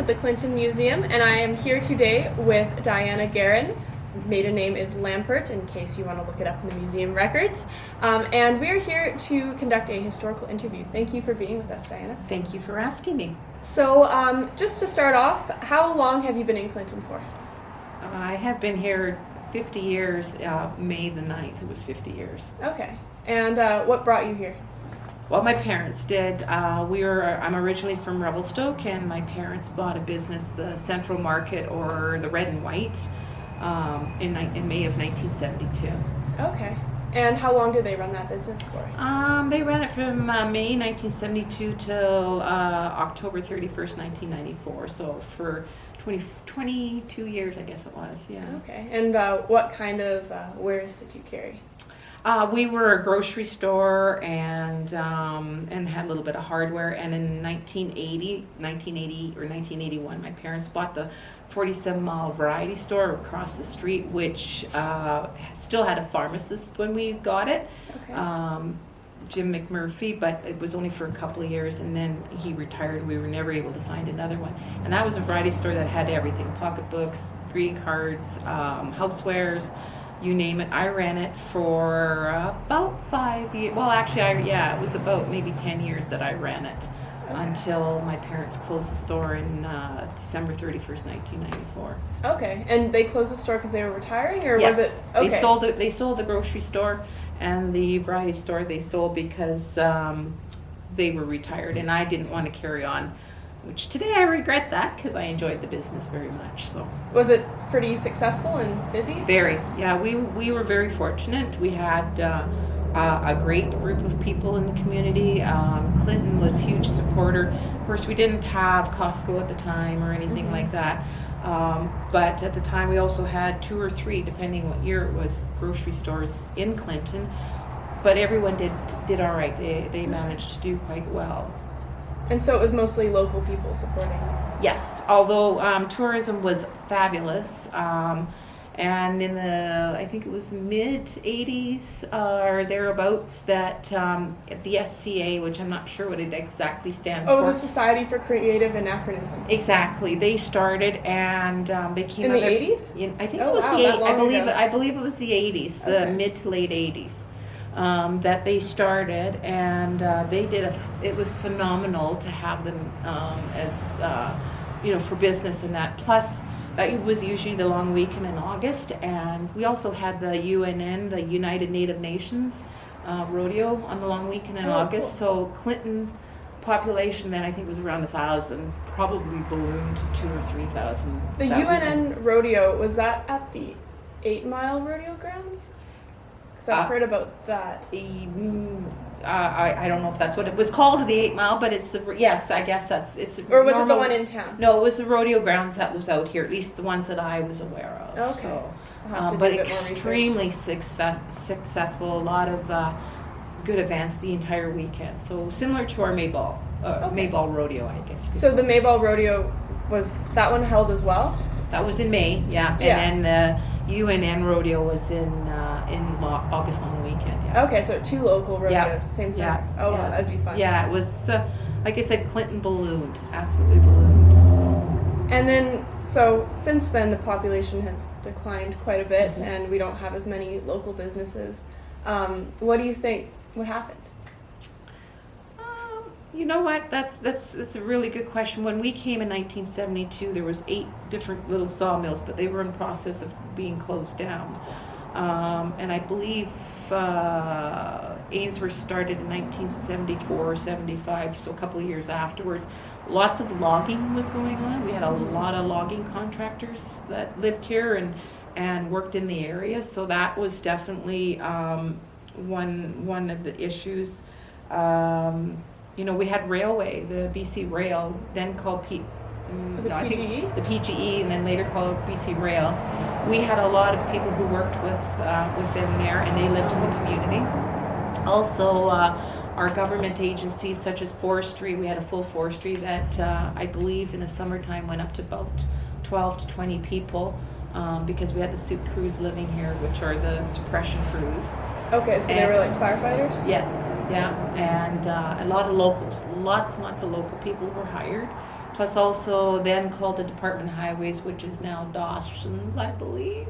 with the Clinton Museum, and I am here today with Diana Guerin. Maiden name is Lampert, in case you want to look it up in the museum records. And we are here to conduct a historical interview. Thank you for being with us, Diana. Thank you for asking me. So, just to start off, how long have you been in Clinton for? I have been here 50 years. May the 9th, it was 50 years. Okay. And what brought you here? Well, my parents did. I'm originally from Revelstoke, and my parents bought a business, the Central Market, or the Red and White, in May of 1972. Okay. And how long did they run that business for? They ran it from May 1972 till October 31st, 1994. So for 22 years, I guess it was, yeah. Okay. And what kind of wares did you carry? We were a grocery store and had a little bit of hardware. And in 1981, my parents bought the 47 Mile Variety Store across the street, which still had a pharmacist when we got it, Okay. Jim McMurphy, but it was only for a couple of years, and then he retired. We were never able to find another one. And that was a variety store that had everything: pocketbooks, greeting cards, housewares, you name it. I ran it for about 5 years. Well, actually, it was about maybe 10 years that I ran it, Okay. until my parents closed the store in December 31st, 1994. Okay. And they closed the store because they were retiring, or Yes, was it? Okay. They sold the grocery store and the variety store. They sold because they were retired, and I didn't want to carry on. Which today I regret that, because I enjoyed the business very much. So Was it pretty successful and busy? very, yeah. We were very fortunate. We had a great group of people in the community. Clinton was a huge supporter. Of course, we didn't have Costco at the time or anything like that. But at the time, we also had 2 or 3, depending what year it was, grocery stores in Clinton. But everyone did all right. They managed to do quite well. And so it was mostly local people supporting. Yes, although tourism was fabulous. And in I think it was mid 80s or thereabouts, that the SCA, which I'm not sure what it exactly stands for. Oh, the Society for Creative Anachronism. Exactly. They started, and they came In out the 80s? I think Oh, it was wow, the that long ago. I believe it was the 80s, the Okay. mid to late 80s. That they started, and it was phenomenal to have them as for business and that. Plus, that was usually the long weekend in August, and we also had the UNN, the United Native Nations rodeo on the long weekend in August. Cool. So Clinton population then, I think, was around 1,000, probably ballooned to 2,000 or 3,000. The that UNN weekend. rodeo, was that at the 8 Mile Rodeo Grounds? Because I've heard about that. I don't know if that's what it was called, the 8 Mile, but it's yes, I guess it's. Or was it the one in town? No, it was the rodeo grounds that was out here, at least the ones that I was aware of. Okay. So, I'll have to but do a bit more extremely successful. A lot of good events the entire weekend. So similar to our Mayball rodeo, I guess. So the Mayball Rodeo, was that one held as well? That was in May, yeah. Yeah. And then the UNN rodeo was in August long weekend, yeah. Okay, so 2 local rodeos, Yeah. same center. Yeah. Oh, Yeah. wow, that'd be fun. Yeah, it was, like I said, Clinton ballooned, absolutely ballooned. And then, so since then, the population has declined quite a bit, Mhm. and we don't have as many local businesses. What do you think? What happened? You know what? That's a really good question. When we came in 1972, there was 8 different little sawmills, but they were in process of being closed down. And I believe Ainsworth started in 1974 or 75, so a couple of years afterwards. Lots of logging was going on. We had a lot of logging contractors that lived here and worked in the area, so that was definitely one of the issues. We had railway, the BC Rail, then called PGE? I think the PGE, and then later called BC Rail. We had a lot of people who worked within there, and they lived in the community. Also, our government agencies such as forestry, we had a full forestry that I believe in the summertime went up to about 12 to 20 people, because we had the soup crews living here, which are the suppression crews. Okay, so they were like firefighters? Yes, yeah, and a lot of locals, lots and lots of local people were hired plus also then called the Department of Highways, which is now Dawson's, I believe.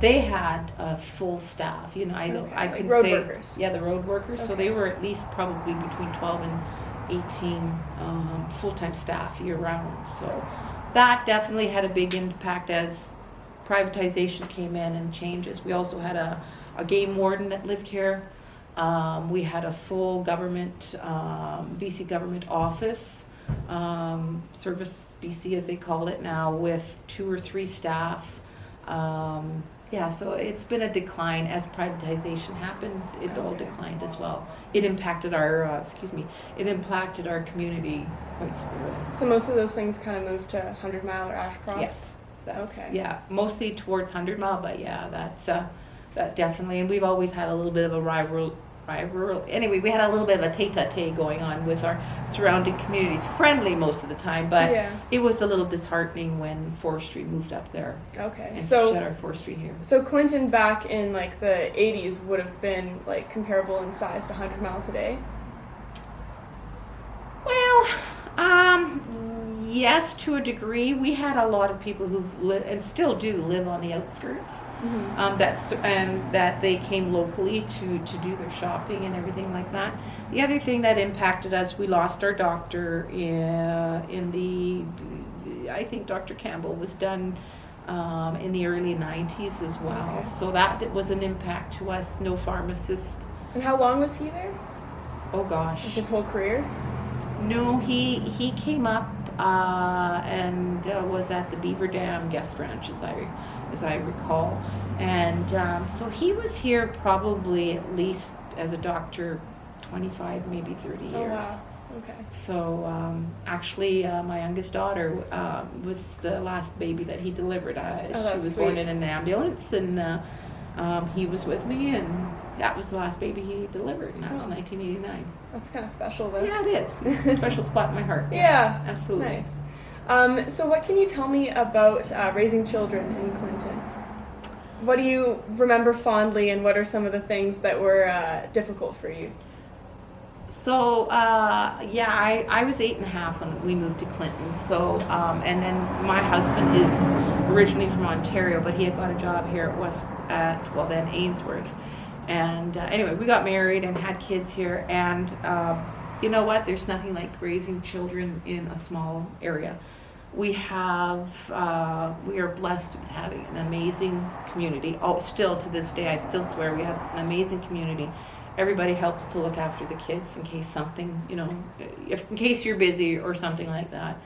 They had a full staff. You know, I Like could road say workers. yeah, the road workers. So Okay. they were at least probably between 12 and 18 full-time staff year round. So that definitely had a big impact as privatization came in and changes. We also had a game warden that lived here. We had a full government, BC government office, Service BC as they call it now, with 2 or 3 staff. Yeah, so it's been a decline as privatization happened. It all declined as well. It impacted our, it impacted our community quite severely. So most of those things kind of moved to 100 Mile or Ashcroft? Yes, that's, Okay. yeah, mostly towards 100 Mile, but yeah, that's, that definitely, and we've always had a little bit of a rivalry. Anyway, we had a little bit of a tete-a-tete going on with our surrounding communities, friendly most of the time, but Yeah. it was a little disheartening when forestry moved up there Okay. and So shut our forestry here. So Clinton back in like the 80s would have been like comparable in size to 100 Mile today? Well, yes, to a degree. We had a lot of people who live and still do live on the outskirts. That they came locally to do their shopping and everything like that. The other thing that impacted us, we lost our doctor in the, I think Dr. Campbell was done in the early 90s as well. Okay. So that was an impact to us. No pharmacist. And how long was he there? Oh gosh. His whole career? No, he came up and was at the Beaver Dam guest ranch, as I recall, and so he was here probably at least as a doctor 25, maybe 30 years. Oh, wow. Okay. So actually, my youngest daughter was the last baby that he delivered. She that's was born sweet. in an ambulance, and he was with me, and that was the last baby he delivered, and that was Oh. 1989. That's kind of special though. Yeah, it is. It's a special spot in my heart. Yeah. Absolutely. Nice. So what can you tell me about raising children in Clinton? What do you remember fondly, and what are some of the things that were difficult for you? So, I was 8.5 when we moved to Clinton. So, and then my husband is originally from Ontario, but he had got a job here at then Ainsworth. And anyway, we got married and had kids here. And you know what? There's nothing like raising children in a small area. We are blessed with having an amazing community. Oh, still to this day, I still swear we have an amazing community. Everybody helps to look after the kids in case something, in case you're busy or something like that.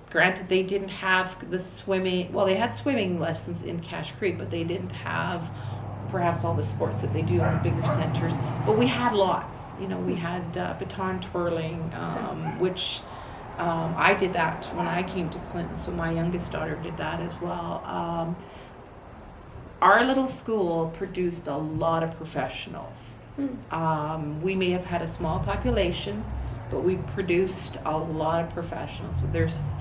Granted, they didn't have the swimming, well, they had swimming lessons in Cache Creek, but they didn't have perhaps all the sports that they do in the bigger centers. But we had lots. We had baton twirling, which I did that when I came to Clinton, so my youngest daughter did that as well. Our little school produced a lot of professionals. We may have had a small population, but we produced a lot of professionals. There's,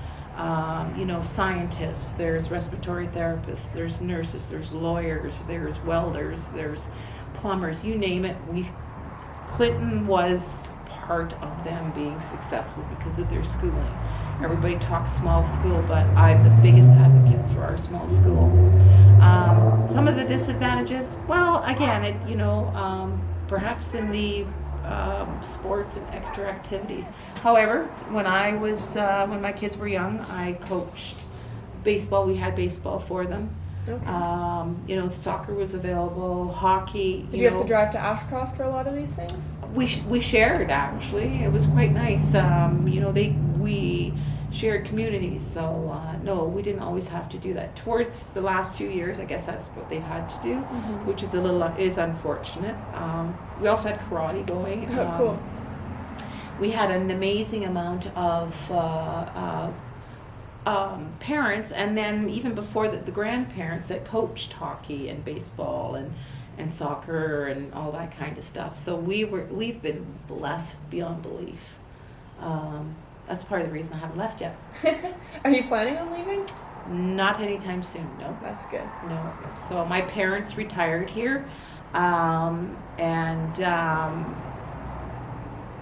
scientists, there's respiratory therapists, there's nurses, there's lawyers, there's welders, there's plumbers, you name it. Clinton was part of them being successful because of their schooling. Everybody talks small school, but I'm the biggest advocate for our small school. Some of the disadvantages, well, again, perhaps in the sports and extra activities. However, when my kids were young, I coached baseball. We had baseball for them. Okay. Soccer was available, hockey. Did you have to drive to Ashcroft for a lot of these things? We shared, actually. It was quite nice. We shared communities, so no, we didn't always have to do that. Towards the last few years, I guess that's what they've had to do, which is is unfortunate. We also had karate going. Oh, cool. We had an amazing amount of parents, and then even before that, the grandparents that coached hockey and baseball and soccer and all that kind of stuff. So we've been blessed beyond belief. That's part of the reason I haven't left yet. Are you planning on leaving? Not anytime soon, no. That's good. No. So my parents retired here,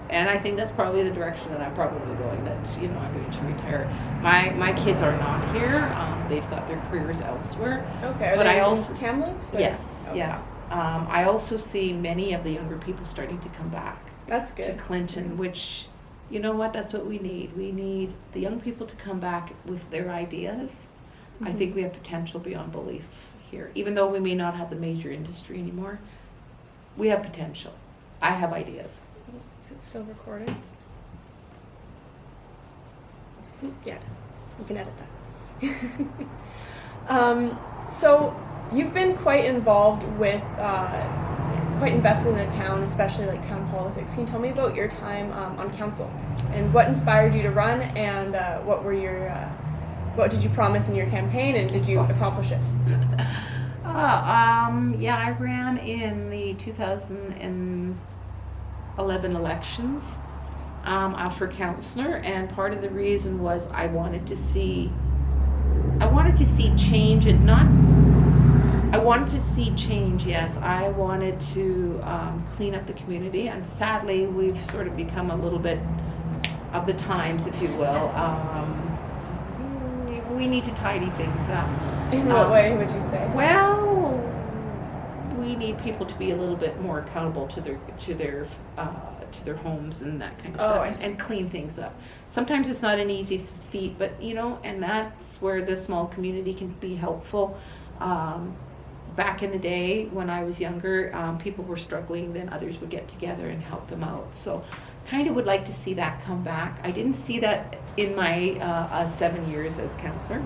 And I think that's probably the direction that I'm probably going, that, you know, I'm going to retire. My kids are not here. They've got their careers elsewhere. Okay, are but they I in also, Kamloops? Or? yes, Okay. yeah. I also see many of the younger people starting to come back That's to good. Clinton, which, you know what, that's what we need. We need the young people to come back with their ideas. I think we have potential beyond belief here. Even though we may not have the major industry anymore, we have potential. I have ideas. Is it still recording? Yeah, it is. You can edit that. So you've been quite involved with, quite invested in the town, especially like town politics. Can you tell me about your time on council and what inspired you to run, and what were your, what did you promise in your campaign, and did you accomplish it? Yeah, I ran in the 2011 elections for councillor, and part of the reason was I wanted to see change, and not. I wanted to see change. Yes, I wanted to clean up the community, and sadly, we've sort of become a little bit of the times, if you will. We need to tidy things up. In what way would you say? Well, we need people to be a little bit more accountable to their homes and that kind of stuff, and clean things up. Sometimes it's not an easy feat, but you know, and that's where the small community can be helpful. Back in the day when I was younger, people were struggling, then others would get together and help them out. So kind of would like to see that come back. I didn't see that in my 7 years as councillor.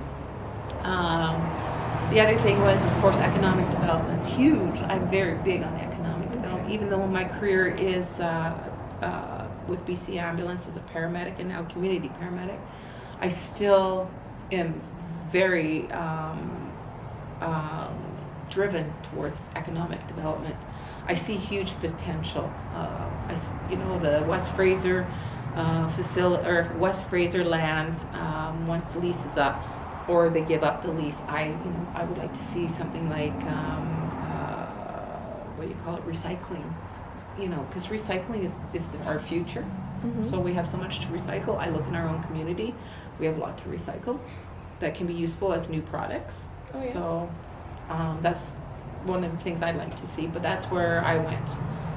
The other thing was, of course, economic development. Huge. I'm very big on economic development, even though my career is with BC Ambulance as a paramedic and now community paramedic. I still am very driven towards economic development. I see huge potential. The West Fraser facility, or West Fraser lands, once the lease is up, or they give up the lease, I would like to see something like recycling. Because recycling is our future. Mm-hmm. So we have so much to recycle. I look in our own community, we have a lot to recycle that can be useful as new products. Oh, yeah. So that's one of the things I'd like to see, but that's where I went.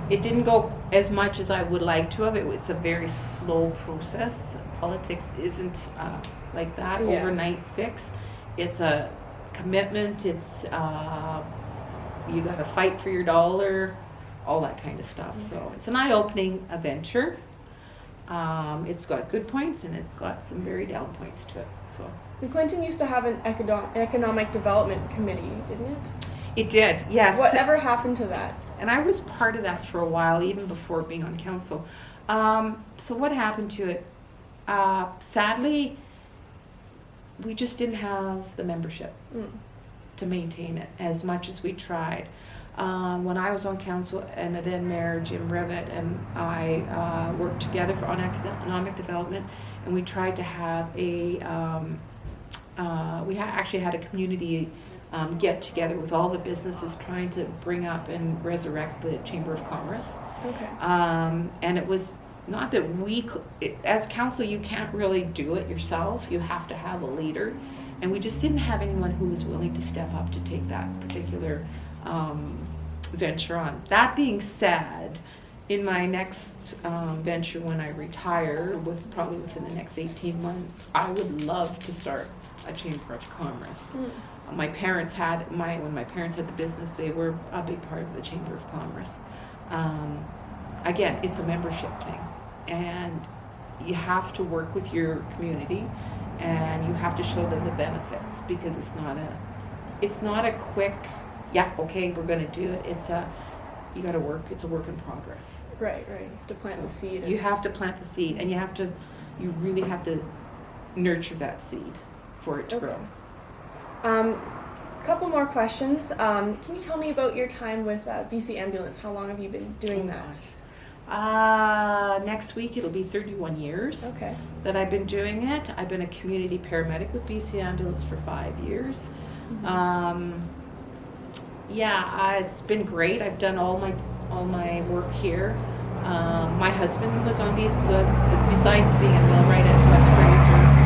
It didn't go as much as I would like to have. It's a very slow process. Politics isn't like that, overnight fix. It's a commitment. It's you got to fight for your dollar, all that kind of stuff. Okay. So it's an eye-opening adventure. It's got good points and it's got some very down points to it. So. And Clinton used to have an economic development committee, didn't it? It did, yes. Whatever happened to that? And I was part of that for a while, even before being on council. So what happened to it? Sadly, we just didn't have the membership to maintain it as much as we tried. When I was on council, and the then mayor Jim Rivett and I worked together on economic development, and we tried to have actually had a community get together with all the businesses, trying to bring up and resurrect the Chamber of Commerce. Okay. And it was not that as council, you can't really do it yourself. You have to have a leader, and we just didn't have anyone who was willing to step up to take that particular venture on. That being said, in my next venture when I retire, probably within the next 18 months, I would love to start a Chamber of Commerce. My parents when my parents had the business, they were a big part of the Chamber of Commerce. Again, it's a membership thing, and you have to work with your community, and you have to show them the benefits, because it's not a quick, we're going to do it. You got to work. It's a work in progress. Right. To plant the seed. You have to plant the seed, and you really have to nurture that seed for it to grow. Couple more questions. Can you tell me about your time with BC Ambulance? How long have you been doing that? Next week it'll be 31 years that I've been doing it. I've been a community paramedic with BC Ambulance for 5 years. Mm-hmm. It's been great. I've done all my work here. My husband was besides being a millwright at West Fraser,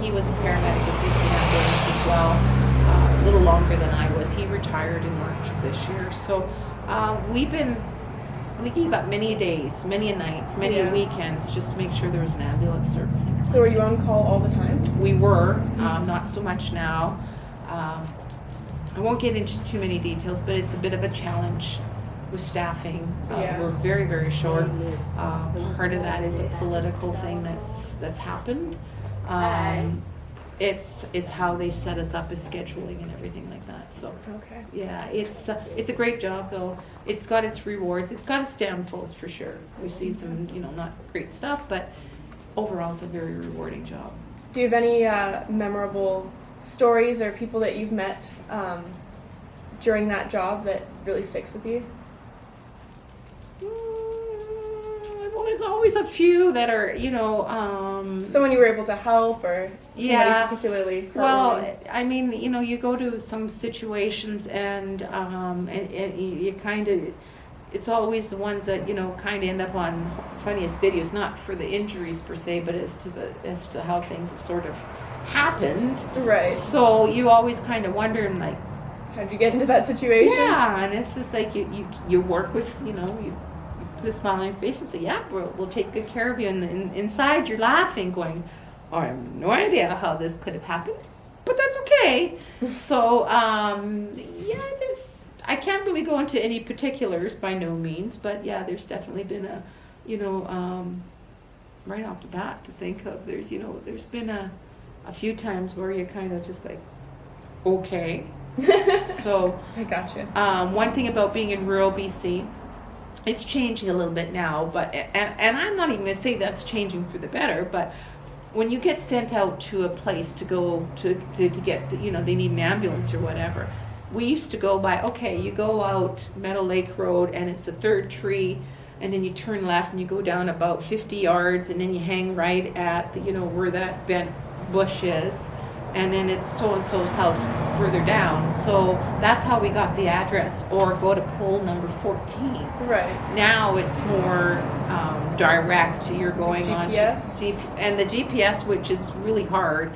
he was a paramedic with BC Ambulance as well, a little longer than I was. He retired in March of this year. So we gave up many days, many nights, many weekends just to make sure there was an ambulance service in Clinton. So were you on call all the time? We were, not so much now. I won't get into too many details, but it's a bit of a challenge with staffing. We're very, very short. Part of that is a political thing that's happened. It's how they set us up as scheduling and everything like that. So okay. Yeah, it's a great job though. It's got its rewards. It's got its downfalls for sure. We've seen some not great stuff, but overall it's a very rewarding job. Do you have any memorable stories or people that you've met during that job that really sticks with you? Well, there's always a few that are, someone you were able to help, or somebody particularly. Well, I mean, you go to some situations and you kind of, it's always the ones that kind of end up on funniest videos, not for the injuries per se, but as to how things have sort of happened. Right. So you always kind of wonder, and like, how'd you get into that situation? Yeah, and it's just like you work with, you put a smile on your face and say, yeah, we'll take good care of you, and inside you're laughing, going, oh, I have no idea how this could have happened, but that's okay. So I can't really go into any particulars by no means, but yeah, there's definitely been a, right off the bat to think of, there's been a few times where you kind of just like, okay. So I gotcha. One thing about being in rural BC, it's changing a little bit now, but and I'm not even going to say that's changing for the better, but when you get sent out to a place to go to get, they need an ambulance or whatever, we used to go by, okay, you go out Meadow Lake Road and it's the third tree, and then you turn left and you go down about 50 yards and then you hang right at the, where that bent bush is, and then it's so-and-so's house further down. So that's how we got the address, or go to pole number 14. Right. Now it's more direct. You're going GPS? on and the GPS, which is really hard,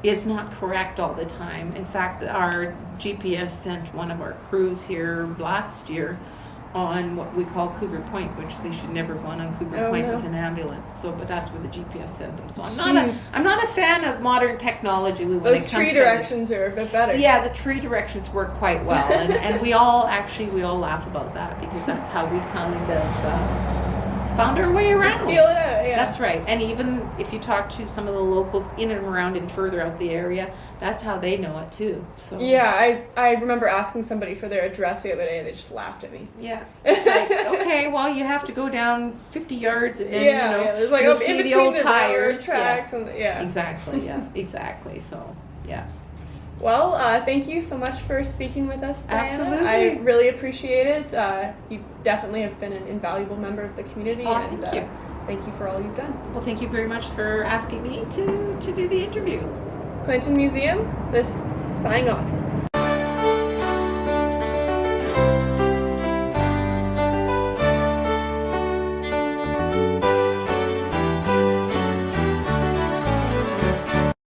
is not correct all the time. In fact, our GPS sent one of our crews here last year on what we call Cougar Point, which they should never go on Cougar Point with an ambulance. So, but that's where the GPS sent them. So I'm not a fan of modern technology. Those tree directions are a bit better. Yeah, the tree directions work quite well, and we all laugh about that, because that's how we kind of found our way around. Feel it out, yeah. That's right. And even if you talk to some of the locals in and around and further out the area, that's how they know it too. So yeah, I remember asking somebody for their address the other day, and they just laughed at me. Yeah. It's like, okay, well, you have to go down 50 yards and then it's like, you'll see the old tires. Tracks Exactly. Yeah. Exactly. So yeah. Well, thank you so much for speaking with us, Diana. Absolutely. I really appreciate it. You definitely have been an invaluable member of the community. And thank you. Thank you for all you've done. Well, thank you very much for asking me to do the interview. Clinton Museum, signing off.